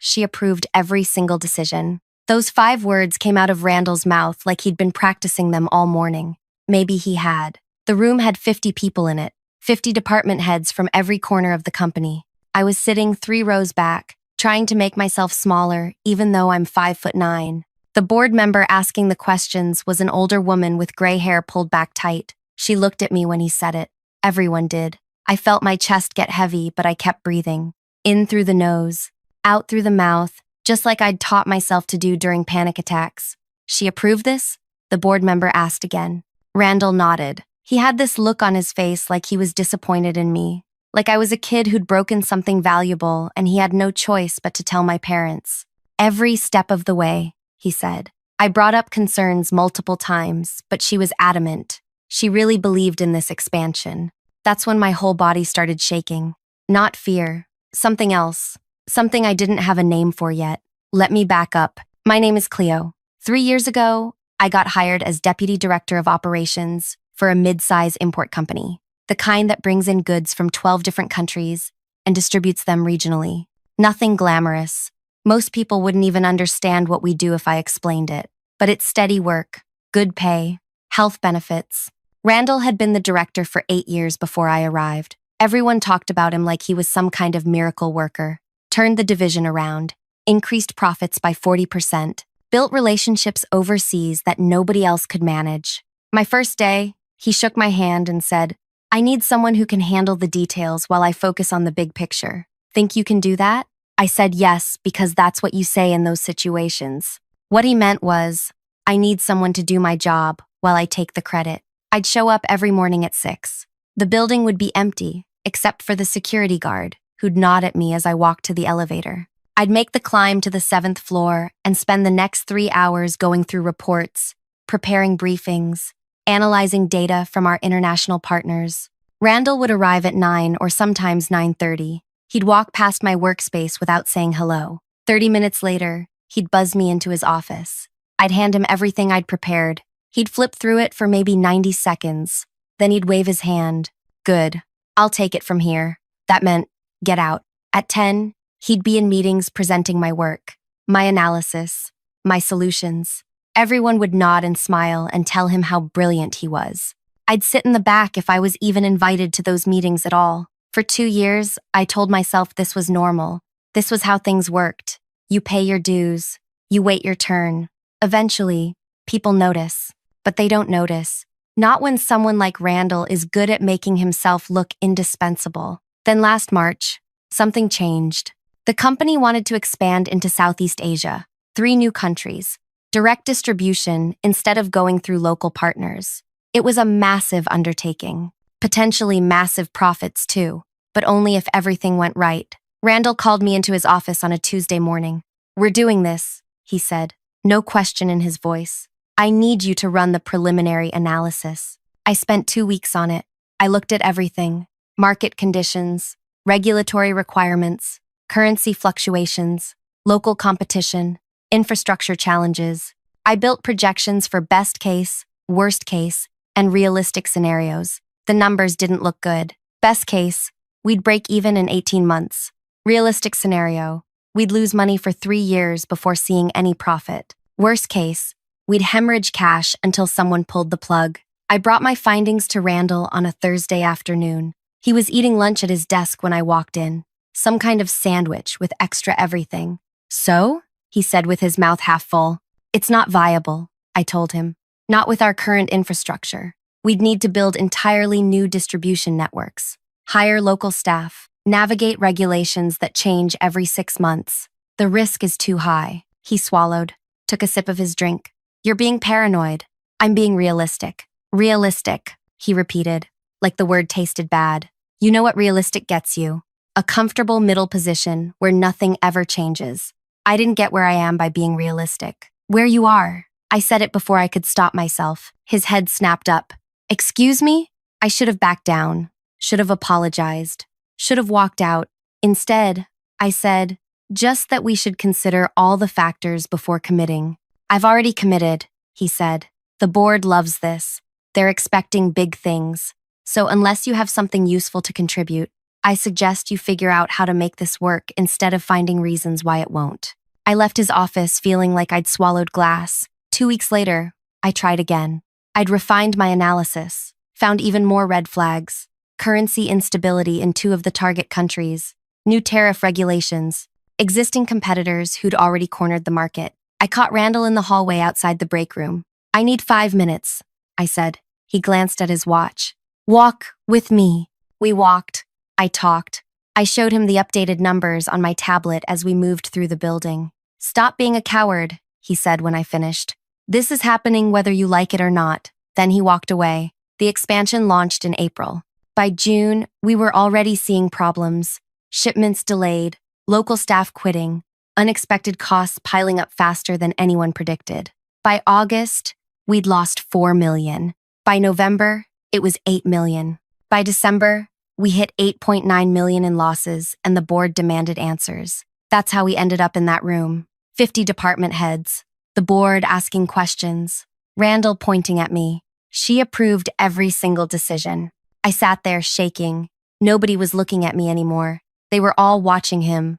she approved every single decision. Those 5 words came out of Randall's mouth like he'd been practicing them all morning. Maybe he had. The room had 50 people in it, 50 department heads from every corner of the company. I was sitting 3 rows back, trying to make myself smaller, even though I'm 5'9". The board member asking the questions was an older woman with gray hair pulled back tight. She looked at me when he said it. Everyone did. I felt my chest get heavy, but I kept breathing. In through the nose, out through the mouth, just like I'd taught myself to do during panic attacks. She approved this? The board member asked again. Randall nodded. He had this look on his face like he was disappointed in me, like I was a kid who'd broken something valuable and he had no choice but to tell my parents. Every step of the way, he said. I brought up concerns multiple times, but she was adamant. She really believed in this expansion. That's when my whole body started shaking. Not fear. Something else. Something I didn't have a name for yet. Let me back up. My name is Cleo. 3 years ago, I got hired as Deputy Director of Operations for a mid-size import company, the kind that brings in goods from 12 different countries and distributes them regionally. Nothing glamorous. Most people wouldn't even understand what we do if I explained it. But it's steady work, good pay, health benefits. Randall had been the director for 8 years before I arrived. Everyone talked about him like he was some kind of miracle worker. Turned the division around, increased profits by 40%, built relationships overseas that nobody else could manage. My first day, he shook my hand and said, I need someone who can handle the details while I focus on the big picture. Think you can do that? I said yes, because that's what you say in those situations. What he meant was, I need someone to do my job while I take the credit. I'd show up every morning at 6. The building would be empty, except for the security guard, who'd nod at me as I walked to the elevator. I'd make the climb to the 7th floor and spend the next 3 hours going through reports, preparing briefings, analyzing data from our international partners. Randall would arrive at 9 or sometimes 9:30. He'd walk past my workspace without saying hello. 30 minutes later, he'd buzz me into his office. I'd hand him everything I'd prepared. He'd flip through it for maybe 90 seconds. Then he'd wave his hand. Good. I'll take it from here. That meant, get out. At 10, he'd be in meetings presenting my work, my analysis, my solutions. Everyone would nod and smile and tell him how brilliant he was. I'd sit in the back if I was even invited to those meetings at all. For 2 years, I told myself this was normal. This was how things worked. You pay your dues. You wait your turn. Eventually, people notice. But they don't notice. Not when someone like Randall is good at making himself look indispensable. Then last March, something changed. The company wanted to expand into Southeast Asia, 3 new countries, direct distribution instead of going through local partners. It was a massive undertaking, potentially massive profits too, but only if everything went right. Randall called me into his office on a Tuesday morning. We're doing this, he said, no question in his voice. I need you to run the preliminary analysis. I spent 2 weeks on it. I looked at everything: market conditions, regulatory requirements, currency fluctuations, local competition, infrastructure challenges. I built projections for best case, worst case, and realistic scenarios. The numbers didn't look good. Best case, we'd break even in 18 months. Realistic scenario, we'd lose money for 3 years before seeing any profit. Worst case, we'd hemorrhage cash until someone pulled the plug. I brought my findings to Randall on a Thursday afternoon. He was eating lunch at his desk when I walked in. Some kind of sandwich with extra everything. So? He said with his mouth half full. It's not viable, I told him. Not with our current infrastructure. We'd need to build entirely new distribution networks, hire local staff, navigate regulations that change every 6 months. The risk is too high. He swallowed, took a sip of his drink. You're being paranoid. I'm being realistic. Realistic, he repeated, like the word tasted bad. You know what realistic gets you? A comfortable middle position where nothing ever changes. I didn't get where I am by being realistic. Where you are. I said it before I could stop myself. His head snapped up. Excuse me? I should have backed down. Should have apologized. Should have walked out. Instead, I said, just that we should consider all the factors before committing. I've already committed, he said. The board loves this. They're expecting big things. So unless you have something useful to contribute, I suggest you figure out how to make this work instead of finding reasons why it won't. I left his office feeling like I'd swallowed glass. 2 weeks later, I tried again. I'd refined my analysis, found even more red flags. Currency instability in 2 of the target countries, new tariff regulations, existing competitors who'd already cornered the market. I caught Randall in the hallway outside the break room. I need 5 minutes, I said. He glanced at his watch. Walk with me. We walked. I talked. I showed him the updated numbers on my tablet as we moved through the building. Stop being a coward, he said when I finished. This is happening whether you like it or not. Then he walked away. The expansion launched in April. By June, we were already seeing problems. Shipments delayed, local staff quitting, unexpected costs piling up faster than anyone predicted. By August, we'd lost 4 million. By November, it was 8 million. By December, we hit 8.9 million in losses, and the board demanded answers. That's how we ended up in that room. 50 department heads, the board asking questions, Randall pointing at me. She approved every single decision. I sat there shaking. Nobody was looking at me anymore. They were all watching him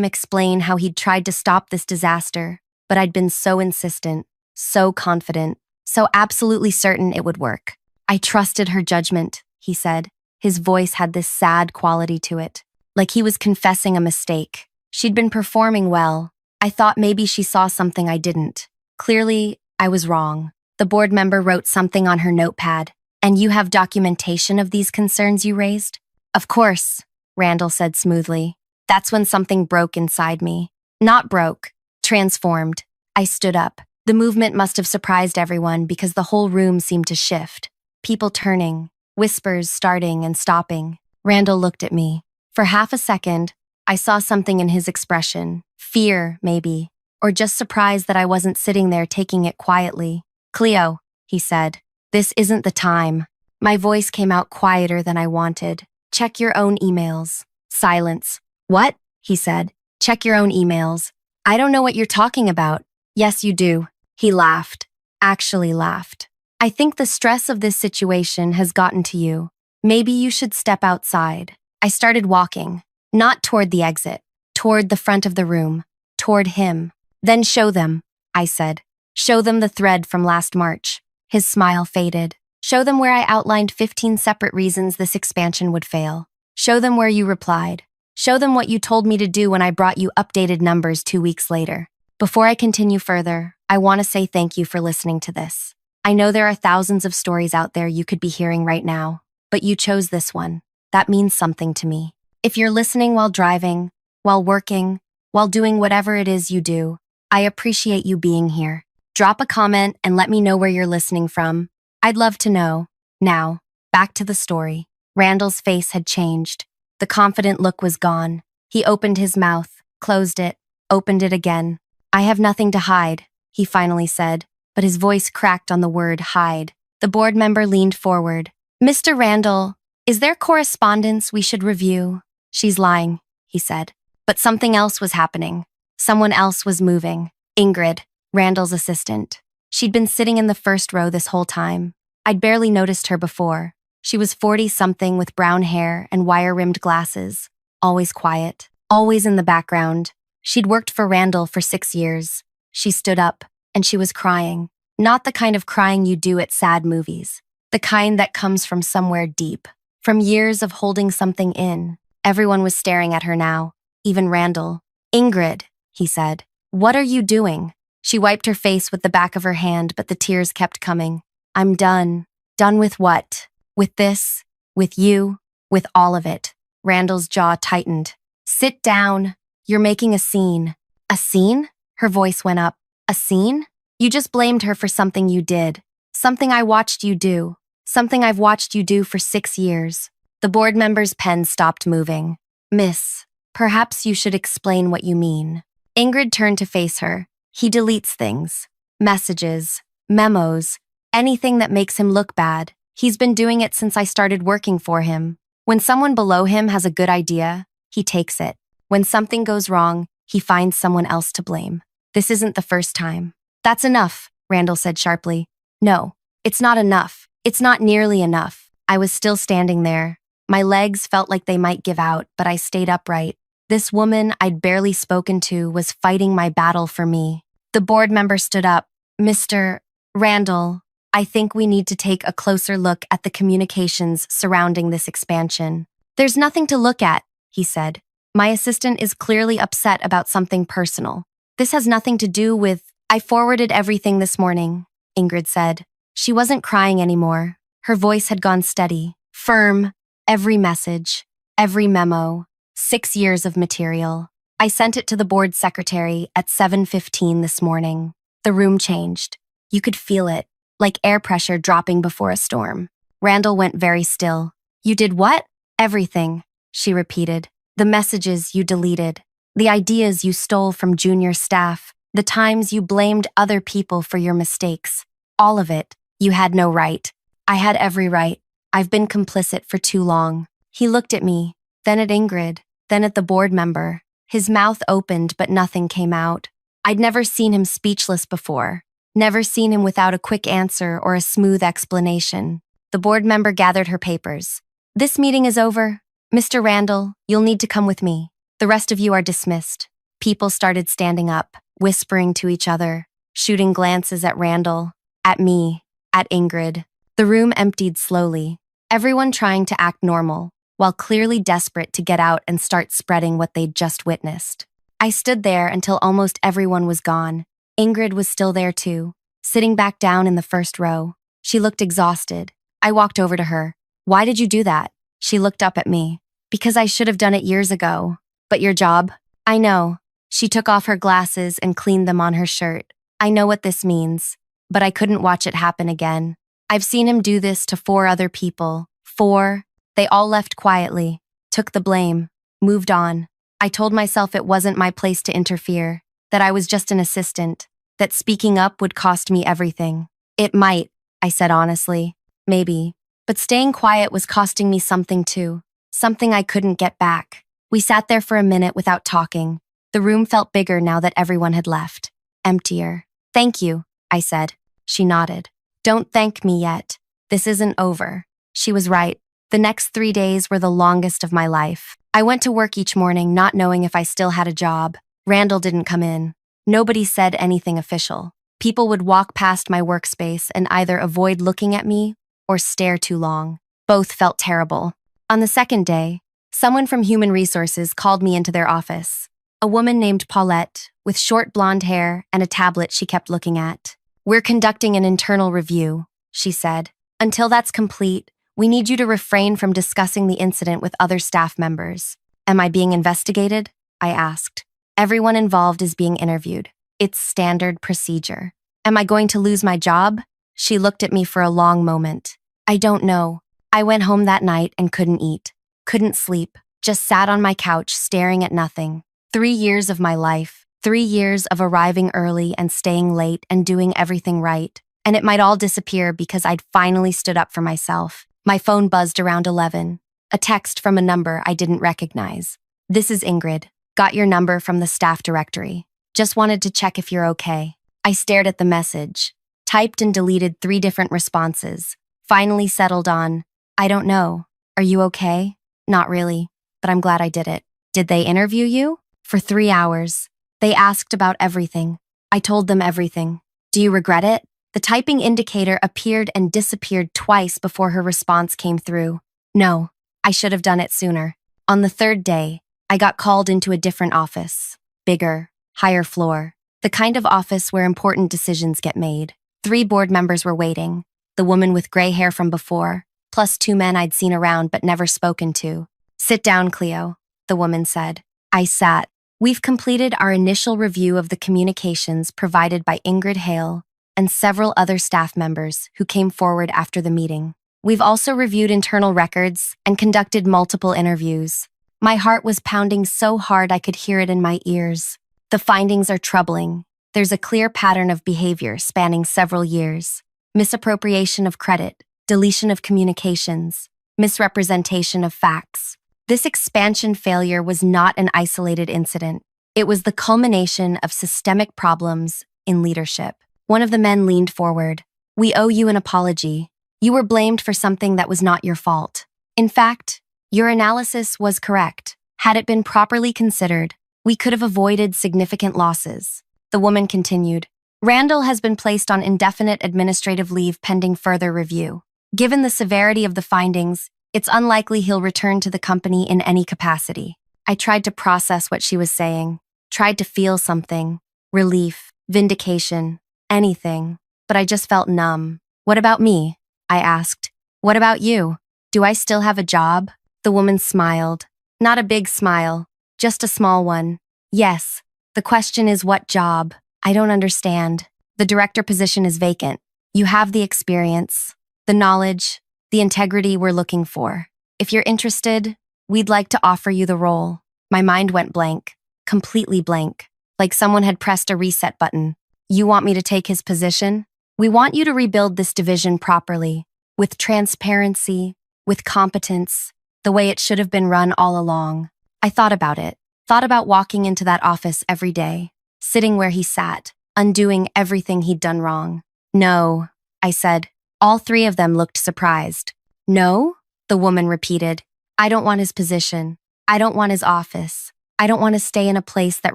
explain how he'd tried to stop this disaster, but I'd been so insistent, so confident, so absolutely certain it would work. I trusted her judgment, he said. His voice had this sad quality to it, like he was confessing a mistake. She'd been performing well. I thought maybe she saw something I didn't. Clearly, I was wrong. The board member wrote something on her notepad. And you have documentation of these concerns you raised? Of course, Randall said smoothly. That's when something broke inside me. Not broke, transformed. I stood up. The movement must have surprised everyone because the whole room seemed to shift. People turning, whispers starting and stopping. Randall looked at me. For half a second, I saw something in his expression. Fear, maybe. Or just surprise that I wasn't sitting there taking it quietly. Cleo, he said. This isn't the time. My voice came out quieter than I wanted. Check your own emails. Silence. What? He said. Check your own emails. I don't know what you're talking about. Yes, you do. He laughed. Actually laughed. I think the stress of this situation has gotten to you. Maybe you should step outside. I started walking. Not toward the exit. Toward the front of the room. Toward him. Then show them, I said. Show them the thread from last March. His smile faded. Show them where I outlined 15 separate reasons this expansion would fail. Show them where you replied. Show them what you told me to do when I brought you updated numbers 2 weeks later. Before I continue further, I want to say thank you for listening to this. I know there are thousands of stories out there you could be hearing right now, but you chose this one. That means something to me. If you're listening while driving, while working, while doing whatever it is you do, I appreciate you being here. Drop a comment and let me know where you're listening from. I'd love to know. Now, back to the story. Randall's face had changed. The confident look was gone. He opened his mouth, closed it, opened it again. I have nothing to hide, he finally said, but his voice cracked on the word hide. The board member leaned forward. Mr. Randall, is there correspondence we should review? She's lying, he said. But something else was happening. Someone else was moving. Ingrid, Randall's assistant. She'd been sitting in the first row this whole time. I'd barely noticed her before. She was 40-something with brown hair and wire-rimmed glasses. Always quiet. Always in the background. She'd worked for Randall for 6 years. She stood up, and she was crying. Not the kind of crying you do at sad movies. The kind that comes from somewhere deep. From years of holding something in. Everyone was staring at her now. Even Randall. Ingrid, he said. What are you doing? She wiped her face with the back of her hand, but the tears kept coming. I'm done. Done with what? With this? With you? With all of it. Randall's jaw tightened. Sit down. You're making a scene. A scene? Her voice went up. A scene? You just blamed her for something you did. Something I watched you do. Something I've watched you do for 6 years. The board member's pen stopped moving. Miss, perhaps you should explain what you mean. Ingrid turned to face her. He deletes things. Messages, memos, anything that makes him look bad. He's been doing it since I started working for him. When someone below him has a good idea, he takes it. When something goes wrong, he finds someone else to blame. This isn't the first time. That's enough, Randall said sharply. No, it's not enough. It's not nearly enough. I was still standing there. My legs felt like they might give out, but I stayed upright. This woman I'd barely spoken to was fighting my battle for me. The board member stood up. Mr. Randall, I think we need to take a closer look at the communications surrounding this expansion. There's nothing to look at, he said. My assistant is clearly upset about something personal. This has nothing to do with— I forwarded everything this morning, Ingrid said. She wasn't crying anymore. Her voice had gone steady, firm. Every message, every memo, 6 years of material. I sent it to the board secretary at 7:15 this morning. The room changed. You could feel it, like air pressure dropping before a storm. Randall went very still. You did what? Everything, she repeated. The messages you deleted, the ideas you stole from junior staff, the times you blamed other people for your mistakes. All of it. You had no right. I had every right. I've been complicit for too long. He looked at me, then at Ingrid, then at the board member. His mouth opened, but nothing came out. I'd never seen him speechless before, never seen him without a quick answer or a smooth explanation. The board member gathered her papers. This meeting is over. Mr. Randall, you'll need to come with me. The rest of you are dismissed. People started standing up, whispering to each other, shooting glances at Randall, at me, at Ingrid. The room emptied slowly, everyone trying to act normal, while clearly desperate to get out and start spreading what they'd just witnessed. I stood there until almost everyone was gone. Ingrid was still there too, sitting back down in the first row. She looked exhausted. I walked over to her. Why did you do that? She looked up at me. Because I should have done it years ago. But your job? I know. She took off her glasses and cleaned them on her shirt. I know what this means, but I couldn't watch it happen again. I've seen him do this to 4 other people. 4. They all left quietly, took the blame, moved on. I told myself it wasn't my place to interfere, that I was just an assistant, that speaking up would cost me everything. It might, I said honestly, maybe. But staying quiet was costing me something too, something I couldn't get back. We sat there for a minute without talking. The room felt bigger now that everyone had left. Emptier. Thank you, I said. She nodded. Don't thank me yet. This isn't over. She was right. The next 3 days were the longest of my life. I went to work each morning not knowing if I still had a job. Randall didn't come in. Nobody said anything official. People would walk past my workspace and either avoid looking at me or stare too long. Both felt terrible. On the second day, someone from Human Resources called me into their office. A woman named Paulette, with short blonde hair and a tablet she kept looking at. We're conducting an internal review, she said. Until that's complete, we need you to refrain from discussing the incident with other staff members. Am I being investigated? I asked. Everyone involved is being interviewed. It's standard procedure. Am I going to lose my job? She looked at me for a long moment. I don't know. I went home that night and couldn't eat, couldn't sleep, just sat on my couch staring at nothing. 3 years of my life, 3 years of arriving early and staying late and doing everything right. And it might all disappear because I'd finally stood up for myself. My phone buzzed around 11. A text from a number I didn't recognize. This is Ingrid. Got your number from the staff directory. Just wanted to check if you're okay. I stared at the message, typed and deleted 3 different responses. Finally settled on, I don't know. Are you okay? Not really, but I'm glad I did it. Did they interview you? For 3 hours. They asked about everything. I told them everything. Do you regret it? The typing indicator appeared and disappeared twice before her response came through. No, I should have done it sooner. On the 3rd day, I got called into a different office. Bigger, higher floor. The kind of office where important decisions get made. 3 board members were waiting. The woman with gray hair from before, plus 2 men I'd seen around but never spoken to. Sit down, Cleo, the woman said. I sat. We've completed our initial review of the communications provided by Ingrid Hale and several other staff members who came forward after the meeting. We've also reviewed internal records and conducted multiple interviews. My heart was pounding so hard I could hear it in my ears. The findings are troubling. There's a clear pattern of behavior spanning several years. Misappropriation of credit, deletion of communications, misrepresentation of facts. This expansion failure was not an isolated incident. It was the culmination of systemic problems in leadership. One of the men leaned forward. We owe you an apology. You were blamed for something that was not your fault. In fact, Your analysis was correct. Had it been properly considered, we could have avoided significant losses. The woman continued. Randall has been placed on indefinite administrative leave pending further review. Given the severity of the findings, it's unlikely he'll return to the company in any capacity. I tried to process what she was saying, tried to feel something, relief, vindication, anything, but I just felt numb. What about me? I asked. What about you? Do I still have a job? The woman smiled. Not a big smile, just a small one. Yes. The question is what job? I don't understand. The director position is vacant. You have the experience, the knowledge, the integrity we're looking for. If you're interested, we'd like to offer you the role. My mind went blank, completely blank, like someone had pressed a reset button. You want me to take his position? We want you to rebuild this division properly, with transparency, with competence, the way it should have been run all along. I thought about walking into that office every day, sitting where he sat, undoing everything he'd done wrong. No, I said. All three of them looked surprised. No? The woman repeated. I don't want his position. I don't want his office. I don't want to stay in a place that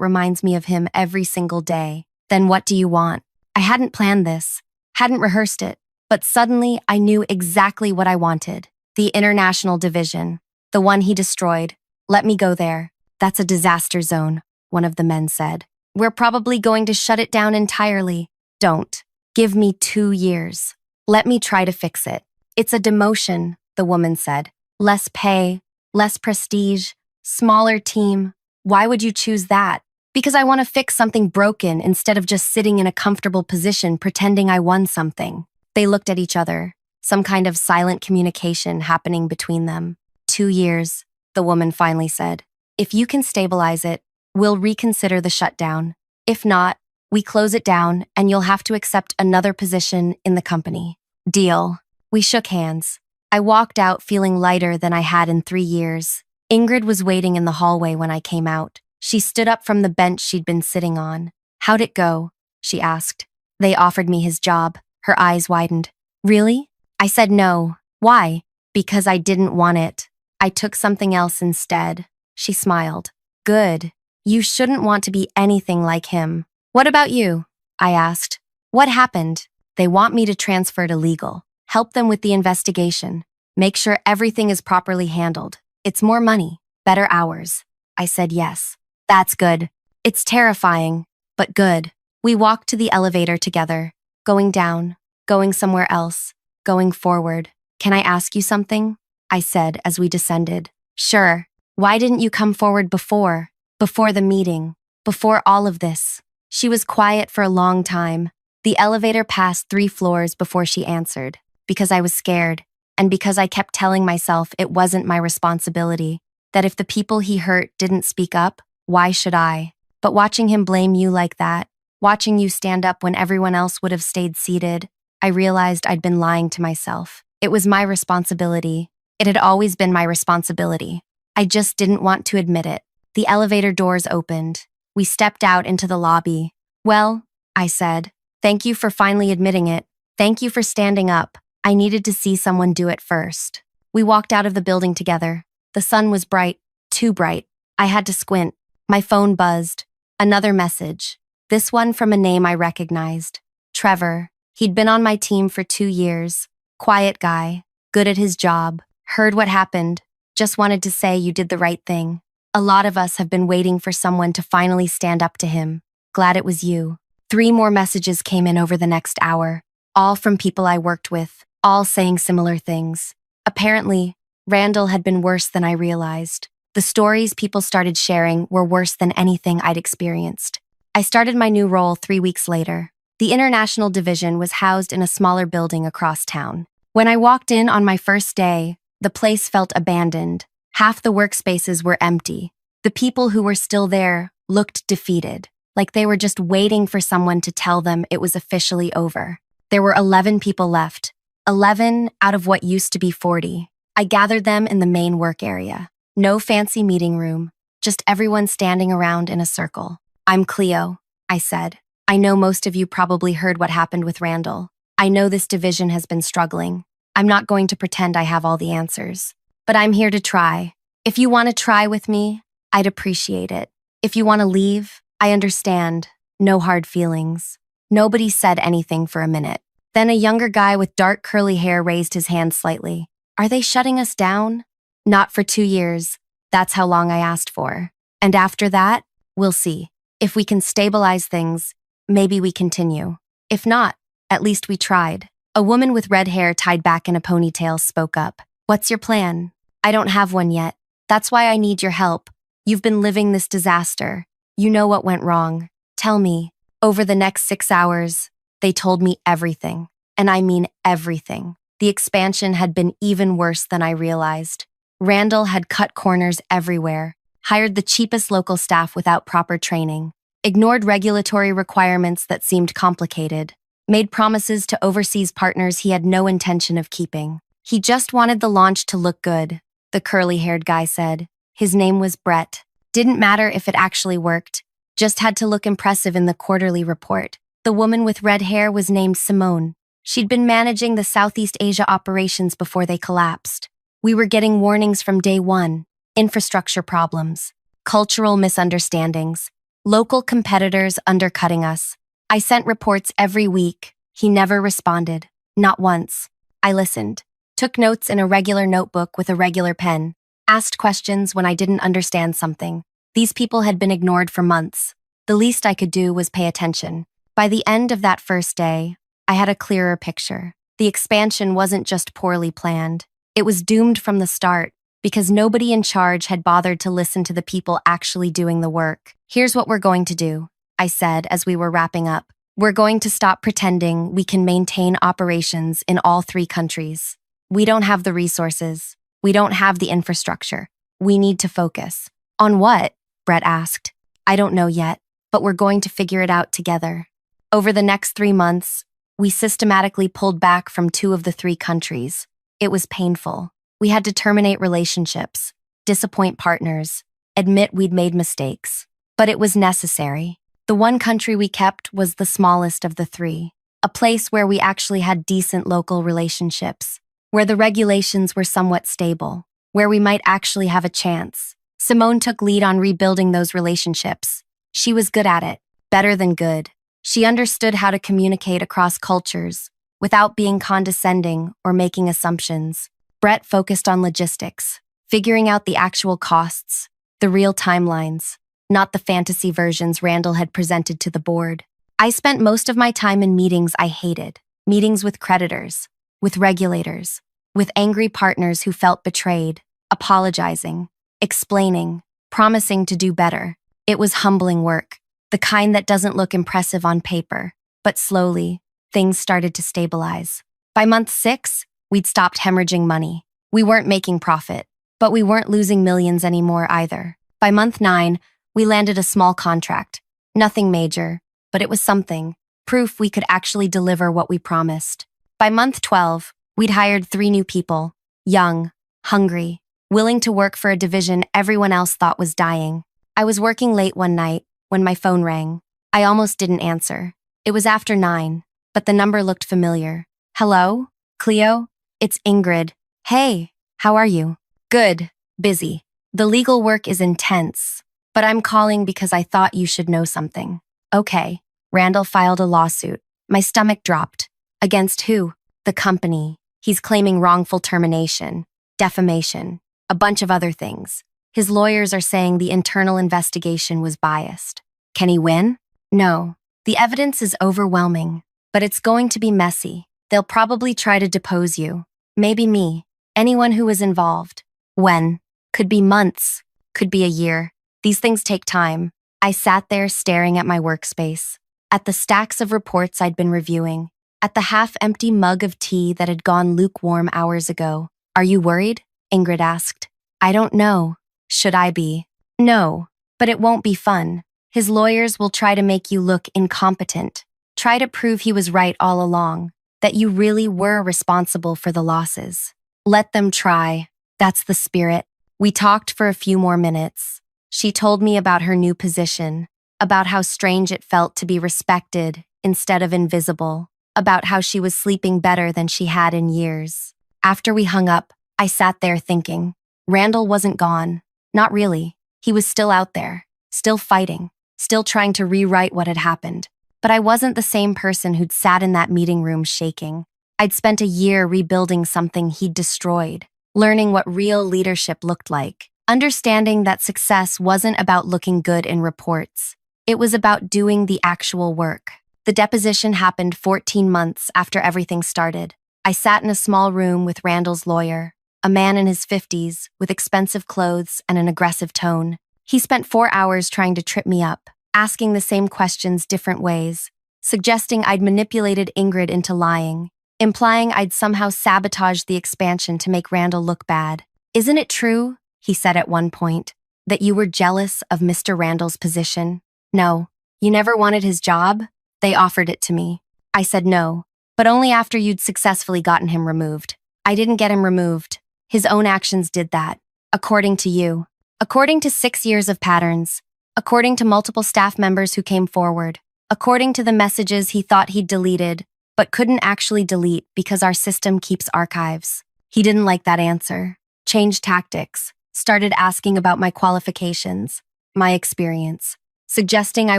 reminds me of him every single day. Then what do you want? I hadn't planned this, hadn't rehearsed it, but suddenly I knew exactly what I wanted. The international division, the one he destroyed. Let me go there. That's a disaster zone, one of the men said. We're probably going to shut it down entirely. Don't. Give me 2 years. Let me try to fix it. It's a demotion, the woman said. Less pay, less prestige, smaller team. Why would you choose that? Because I want to fix something broken instead of just sitting in a comfortable position pretending I won something. They looked at each other, some kind of silent communication happening between them. 2 years, the woman finally said. If you can stabilize it, we'll reconsider the shutdown. If not, we close it down and you'll have to accept another position in the company. Deal. We shook hands. I walked out feeling lighter than I had in 3 years. Ingrid was waiting in the hallway when I came out. She stood up from the bench she'd been sitting on. How'd it go? She asked. They offered me his job. Her eyes widened. Really? I said no. Why? Because I didn't want it. I took something else instead. She smiled. Good. You shouldn't want to be anything like him. What about you? I asked. What happened? They want me to transfer to legal, help them with the investigation, make sure everything is properly handled. It's more money, better hours. I said yes. That's good. It's terrifying, but good. We walked to the elevator together, going down, going somewhere else, going forward. Can I ask you something? I said as we descended. Sure. Why didn't you come forward before the meeting, before all of this? She was quiet for a long time. The elevator passed 3 floors before she answered, because I was scared, and because I kept telling myself it wasn't my responsibility, that if the people he hurt didn't speak up, why should I? But watching him blame you like that, watching you stand up when everyone else would have stayed seated, I realized I'd been lying to myself. It was my responsibility. It had always been my responsibility. I just didn't want to admit it. The elevator doors opened. We stepped out into the lobby. Well, I said, thank you for finally admitting it. Thank you for standing up. I needed to see someone do it first. We walked out of the building together. The sun was bright, too bright. I had to squint. My phone buzzed. Another message. This one from a name I recognized. Trevor. He'd been on my team for 2 years. Quiet guy. Good at his job. Heard what happened. Just wanted to say you did the right thing. A lot of us have been waiting for someone to finally stand up to him. Glad it was you. 3 more messages came in over the next hour, all from people I worked with, all saying similar things. Apparently, Randall had been worse than I realized. The stories people started sharing were worse than anything I'd experienced. I started my new role 3 weeks later. The international division was housed in a smaller building across town. When I walked in on my first day, the place felt abandoned. Half the workspaces were empty. The people who were still there looked defeated, like they were just waiting for someone to tell them it was officially over. There were 11 people left, 11 out of what used to be 40. I gathered them in the main work area. No fancy meeting room, just everyone standing around in a circle. I'm Cleo, I said. I know most of you probably heard what happened with Randall. I know this division has been struggling. I'm not going to pretend I have all the answers. but I'm here to try. If you want to try with me, I'd appreciate it. If you want to leave, I understand. No hard feelings. Nobody said anything for a minute. Then a younger guy with dark curly hair raised his hand slightly. Are they shutting us down? Not for 2 years. That's how long I asked for. And after that, we'll see. If we can stabilize things, maybe we continue. If not, at least we tried. A woman with red hair tied back in a ponytail spoke up. What's your plan? I don't have one yet. That's why I need your help. You've been living this disaster. You know what went wrong. Tell me. Over the next 6 hours, they told me everything. And I mean everything. The expansion had been even worse than I realized. Randall had cut corners everywhere, hired the cheapest local staff without proper training, ignored regulatory requirements that seemed complicated, made promises to overseas partners he had no intention of keeping. He just wanted the launch to look good, the curly-haired guy said. His name was Brett. Didn't matter if it actually worked, just had to look impressive in the quarterly report. The woman with red hair was named Simone. She'd been managing the Southeast Asia operations before they collapsed. We were getting warnings from day one: infrastructure problems, cultural misunderstandings, local competitors undercutting us. I sent reports every week. He never responded. Not once. I listened, took notes in a regular notebook with a regular pen, asked questions when I didn't understand something. These people had been ignored for months. The least I could do was pay attention. By the end of that first day, I had a clearer picture. The expansion wasn't just poorly planned. It was doomed from the start because nobody in charge had bothered to listen to the people actually doing the work. Here's what we're going to do, I said as we were wrapping up. We're going to stop pretending we can maintain operations in all 3 countries. We don't have the resources. We don't have the infrastructure. We need to focus. On what? Brett asked. I don't know yet, but we're going to figure it out together. Over the next 3 months, we systematically pulled back from 2 of the 3 countries. It was painful. We had to terminate relationships, disappoint partners, admit we'd made mistakes. But it was necessary. The one country we kept was the smallest of the 3, a place where we actually had decent local relationships, where the regulations were somewhat stable, where we might actually have a chance. Simone took lead on rebuilding those relationships. She was good at it, better than good. She understood how to communicate across cultures without being condescending or making assumptions. Brett focused on logistics, figuring out the actual costs, the real timelines, not the fantasy versions Randall had presented to the board. I spent most of my time in meetings I hated, meetings with creditors, with regulators, with angry partners who felt betrayed, apologizing, explaining, promising to do better. It was humbling work, the kind that doesn't look impressive on paper, but slowly, things started to stabilize. By month 6, we'd stopped hemorrhaging money. We weren't making profit, but we weren't losing millions anymore either. By month 9, we landed a small contract. Nothing major, but it was something. Proof we could actually deliver what we promised. By month 12, we'd hired 3 new people. Young, hungry, willing to work for a division everyone else thought was dying. I was working late one night when my phone rang. I almost didn't answer. It was after 9, but the number looked familiar. Hello? Cleo? It's Ingrid. Hey, how are you? Good. Busy. The legal work is intense, but I'm calling because I thought you should know something. Okay. Randall filed a lawsuit. My stomach dropped. Against who? The company. He's claiming wrongful termination, defamation, a bunch of other things. His lawyers are saying the internal investigation was biased. Can he win? No. The evidence is overwhelming, but it's going to be messy. They'll probably try to depose you. Maybe me. Anyone who was involved. When? Could be months. Could be a year. These things take time. I sat there staring at my workspace, at the stacks of reports I'd been reviewing, at the half-empty mug of tea that had gone lukewarm hours ago. Are you worried? Ingrid asked. I don't know. Should I be? No, but it won't be fun. His lawyers will try to make you look incompetent, try to prove he was right all along, that you really were responsible for the losses. Let them try. That's the spirit. We talked for a few more minutes. She told me about her new position, about how strange it felt to be respected instead of invisible, about how she was sleeping better than she had in years. After we hung up, I sat there thinking, Randall wasn't gone. Not really. He was still out there, still fighting, still trying to rewrite what had happened. But I wasn't the same person who'd sat in that meeting room shaking. I'd spent a year rebuilding something he'd destroyed, learning what real leadership looked like, understanding that success wasn't about looking good in reports. It was about doing the actual work. The deposition happened 14 months after everything started. I sat in a small room with Randall's lawyer, a man in his 50s with expensive clothes and an aggressive tone. He spent 4 hours trying to trip me up, asking the same questions different ways, suggesting I'd manipulated Ingrid into lying, implying I'd somehow sabotaged the expansion to make Randall look bad. "Isn't it true," he said at one point, "that you were jealous of Mr. Randall's position?" "No. You never wanted his job?" "They offered it to me." I said no, but only after you'd successfully gotten him removed. "I didn't get him removed. His own actions did that. According to you. According to 6 years of patterns. According to multiple staff members who came forward. According to the messages he thought he'd deleted, but couldn't actually delete because our system keeps archives." He didn't like that answer. Changed tactics. Started asking about my qualifications, my experience, suggesting I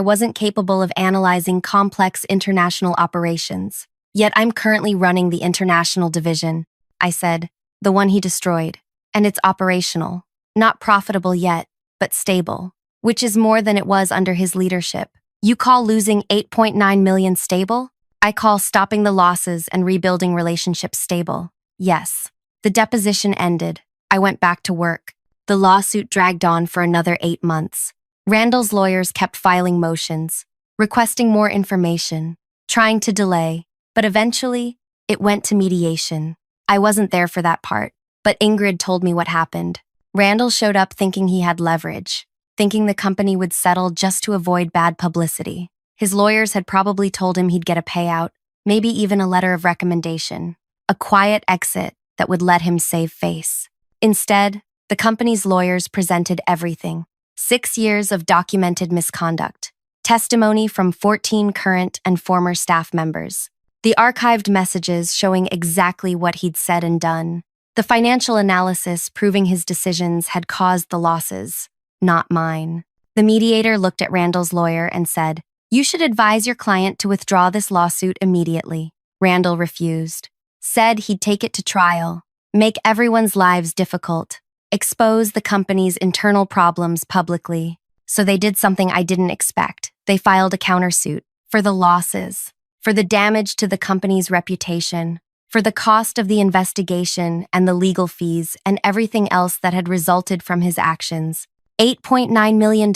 wasn't capable of analyzing complex international operations. "Yet I'm currently running the international division," I said, "the one he destroyed. And it's operational. Not profitable yet, but stable. Which is more than it was under his leadership. You call losing 8.9 million stable? I call stopping the losses and rebuilding relationships stable. Yes." The deposition ended. I went back to work. The lawsuit dragged on for another 8 months. Randall's lawyers kept filing motions, requesting more information, trying to delay, but eventually, it went to mediation. I wasn't there for that part, but Ingrid told me what happened. Randall showed up thinking he had leverage, thinking the company would settle just to avoid bad publicity. His lawyers had probably told him he'd get a payout, maybe even a letter of recommendation, a quiet exit that would let him save face. Instead, the company's lawyers presented everything. 6 years of documented misconduct, testimony from 14 current and former staff members, the archived messages showing exactly what he'd said and done, the financial analysis proving his decisions had caused the losses, not mine. The mediator looked at Randall's lawyer and said, "You should advise your client to withdraw this lawsuit immediately." Randall refused, said he'd take it to trial, make everyone's lives difficult, expose the company's internal problems publicly. So they did something I didn't expect. They filed a countersuit for the losses, for the damage to the company's reputation, for the cost of the investigation and the legal fees and everything else that had resulted from his actions. $8.9 million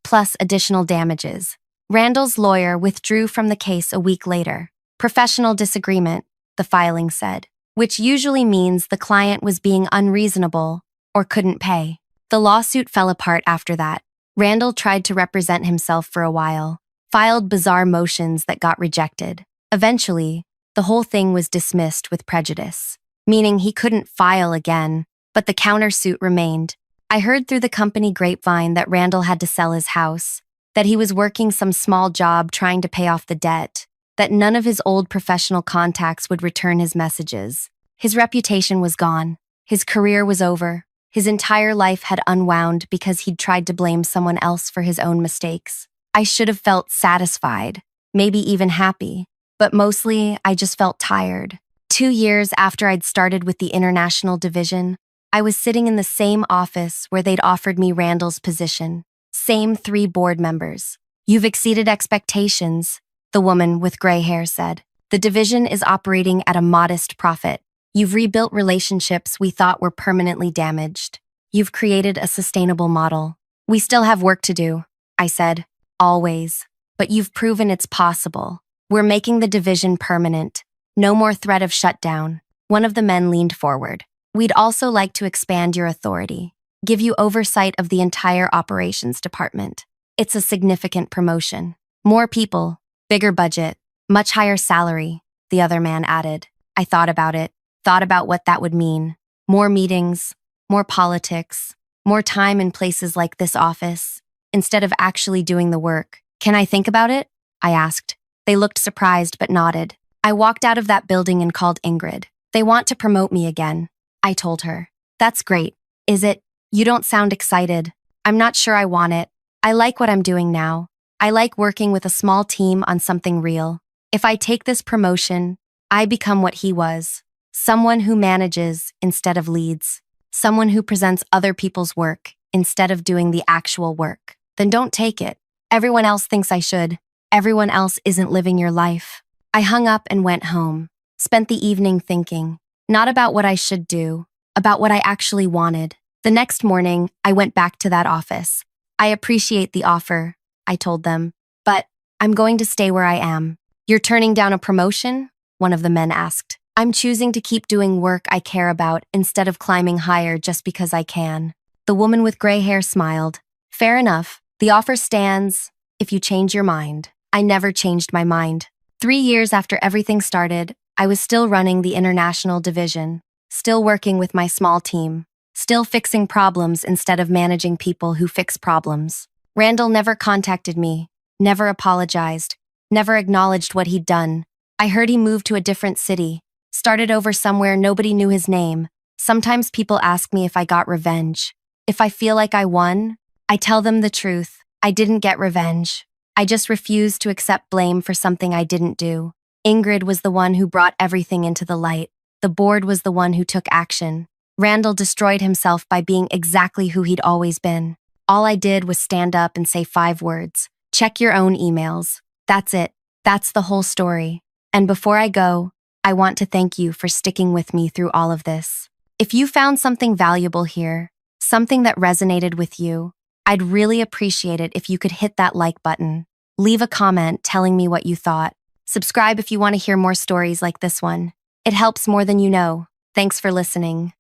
plus additional damages. Randall's lawyer withdrew from the case a week later. Professional disagreement, the filing said, which usually means the client was being unreasonable or couldn't pay. The lawsuit fell apart after that. Randall tried to represent himself for a while, filed bizarre motions that got rejected. Eventually, the whole thing was dismissed with prejudice, meaning he couldn't file again, but the countersuit remained. I heard through the company grapevine that Randall had to sell his house, that he was working some small job trying to pay off the debt, that none of his old professional contacts would return his messages. His reputation was gone. His career was over. His entire life had unwound because he'd tried to blame someone else for his own mistakes. I should have felt satisfied, maybe even happy, but mostly I just felt tired. 2 years after I'd started with the international division, I was sitting in the same office where they'd offered me Randall's position. Same 3 board members. "You've exceeded expectations," the woman with gray hair said. "The division is operating at a modest profit. You've rebuilt relationships we thought were permanently damaged. You've created a sustainable model. We still have work to do," I said. "Always. But you've proven it's possible. We're making the division permanent. No more threat of shutdown." One of the men leaned forward. "We'd also like to expand your authority, give you oversight of the entire operations department. It's a significant promotion. More people, bigger budget, much higher salary," the other man added. I thought about what that would mean. More meetings, more politics, more time in places like this office, instead of actually doing the work. "Can I think about it?" I asked. They looked surprised but nodded. I walked out of that building and called Ingrid. "They want to promote me again," I told her. "That's great. Is it? You don't sound excited. I'm not sure I want it. I like what I'm doing now. I like working with a small team on something real. If I take this promotion, I become what he was. Someone who manages instead of leads. Someone who presents other people's work instead of doing the actual work. Then don't take it. Everyone else thinks I should. Everyone else isn't living your life. I hung up and went home. Spent the evening thinking, not about what I should do, about what I actually wanted. The next morning, I went back to that office. I appreciate the offer, I told them, but I'm going to stay where I am. You're turning down a promotion? One of the men asked. I'm choosing to keep doing work I care about instead of climbing higher just because I can. The woman with gray hair smiled. Fair enough. The offer stands if you change your mind. I never changed my mind. 3 years after everything started, I was still running the international division, still working with my small team, still fixing problems instead of managing people who fix problems. Randall never contacted me, never apologized, never acknowledged what he'd done. I heard he moved to a different city, started over somewhere nobody knew his name. Sometimes people ask me if I got revenge. If I feel like I won, I tell them the truth. I didn't get revenge. I just refused to accept blame for something I didn't do. Ingrid was the one who brought everything into the light. The board was the one who took action. Randall destroyed himself by being exactly who he'd always been. All I did was stand up and say 5 words. Check your own emails. That's it. That's the whole story. And before I go, I want to thank you for sticking with me through all of this. If you found something valuable here, something that resonated with you, I'd really appreciate it if you could hit that like button. Leave a comment telling me what you thought. Subscribe if you want to hear more stories like this one. It helps more than you know. Thanks for listening.